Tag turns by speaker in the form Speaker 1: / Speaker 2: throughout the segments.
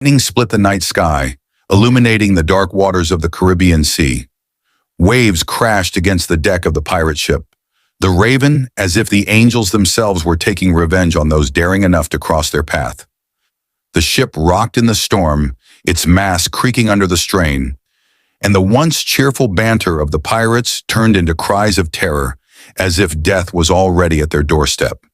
Speaker 1: Lightning split the night sky, illuminating the dark waters of the Caribbean Sea. Waves crashed against the deck of the pirate ship. The Raven, as if the angels themselves were taking revenge on those daring enough to cross their path. The ship rocked in the storm, its mast creaking under the strain, and the once cheerful banter of the pirates turned into cries of terror, as if death was already at their doorstep.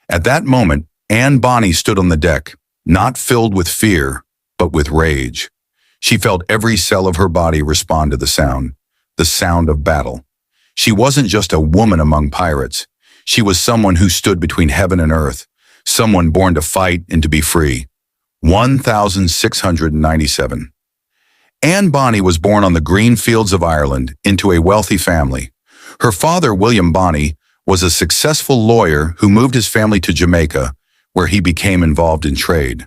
Speaker 1: At that moment, Bonny stood on the deck, not filled with fear, but with rage. She felt every cell of her body respond to the sound of battle. She wasn't just a woman among pirates. She was someone who stood between heaven and earth, someone born to fight and to be free. 1697. Bonny was born on the green fields of Ireland into a wealthy family. Her father, William Bonny, was a successful lawyer who moved his family to Jamaica, where he became involved in trade.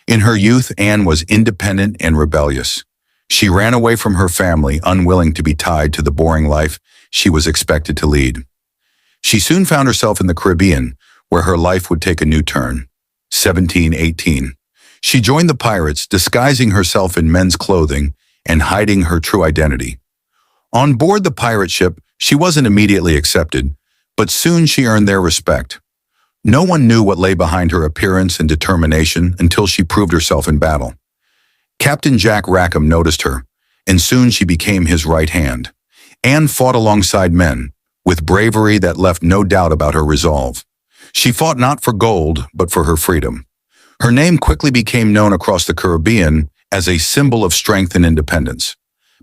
Speaker 1: In her youth, Anne was independent and rebellious. She ran away from her family, unwilling to be tied to the boring life she was expected to lead. She soon found herself in the Caribbean, where her life would take a new turn. 1718. She joined the pirates, disguising herself in men's clothing and hiding her true identity. On board the pirate ship, she wasn't immediately accepted, but soon she earned their respect. No one knew what lay behind her appearance and determination until she proved herself in battle. Captain Jack Rackham noticed her, and soon she became his right hand. Anne fought alongside men, with bravery that left no doubt about her resolve. She fought not for gold, but for her freedom. Her name quickly became known across the Caribbean as a symbol of strength and independence.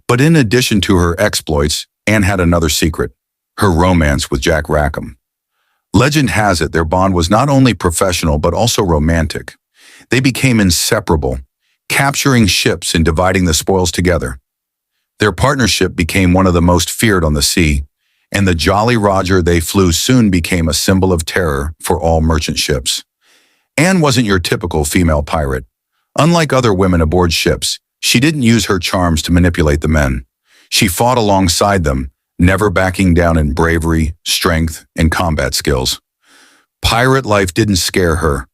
Speaker 1: But in addition to her exploits, Anne had another secret: her romance with Jack Rackham. Legend has it their bond was not only professional but also romantic. They became inseparable, capturing ships and dividing the spoils together. Their partnership became one of the most feared on the sea, and the Jolly Roger they flew soon became a symbol of terror for all merchant ships. Anne wasn't your typical female pirate. Unlike other women aboard ships, she didn't use her charms to manipulate the men. She fought alongside them, never backing down in bravery, strength, and combat skills. Pirate life didn't scare her.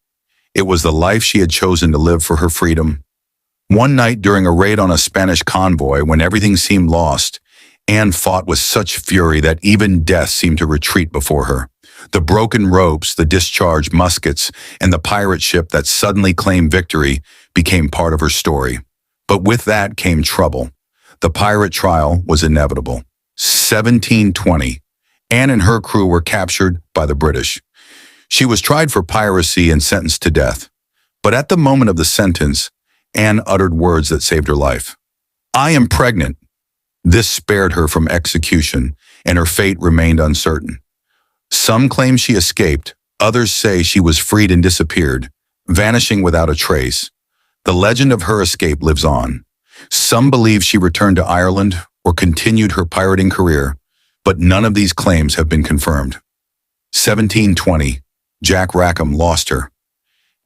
Speaker 1: It was the life she had chosen to live for her freedom. One night during a raid on a Spanish convoy, when everything seemed lost, Anne fought with such fury that even death seemed to retreat before her. The broken ropes, the discharged muskets, and the pirate ship that suddenly claimed victory became part of her story. But with that came trouble. The pirate trial was inevitable. 1720. Anne and her crew were captured by the British. She was tried for piracy and sentenced to death. But at the moment of the sentence, Anne uttered words that saved her life. "I am pregnant." This spared her from execution, and her fate remained uncertain. Some claim she escaped, others say she was freed and disappeared, vanishing without a trace. The legend of her escape lives on. Some believe she returned to Ireland or continued her pirating career, but none of these claims have been confirmed. 1720. Jack Rackham lost her.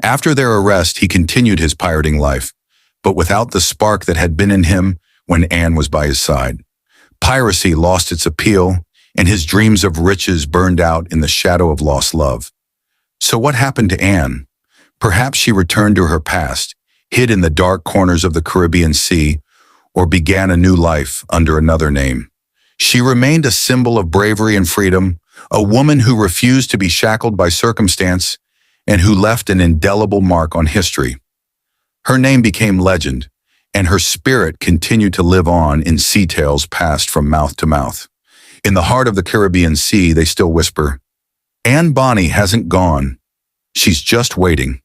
Speaker 1: After their arrest, he continued his pirating life, but without the spark that had been in him when Anne was by his side. Piracy lost its appeal, and his dreams of riches burned out in the shadow of lost love. So what happened to Anne? Perhaps she returned to her past, hid in the dark corners of the Caribbean Sea, or began a new life under another name. She remained a symbol of bravery and freedom, a woman who refused to be shackled by circumstance, and who left an indelible mark on history. Her name became legend, and her spirit continued to live on in sea tales passed from mouth to mouth. In the heart of the Caribbean Sea, they still whisper, "Bonny hasn't gone. She's just waiting."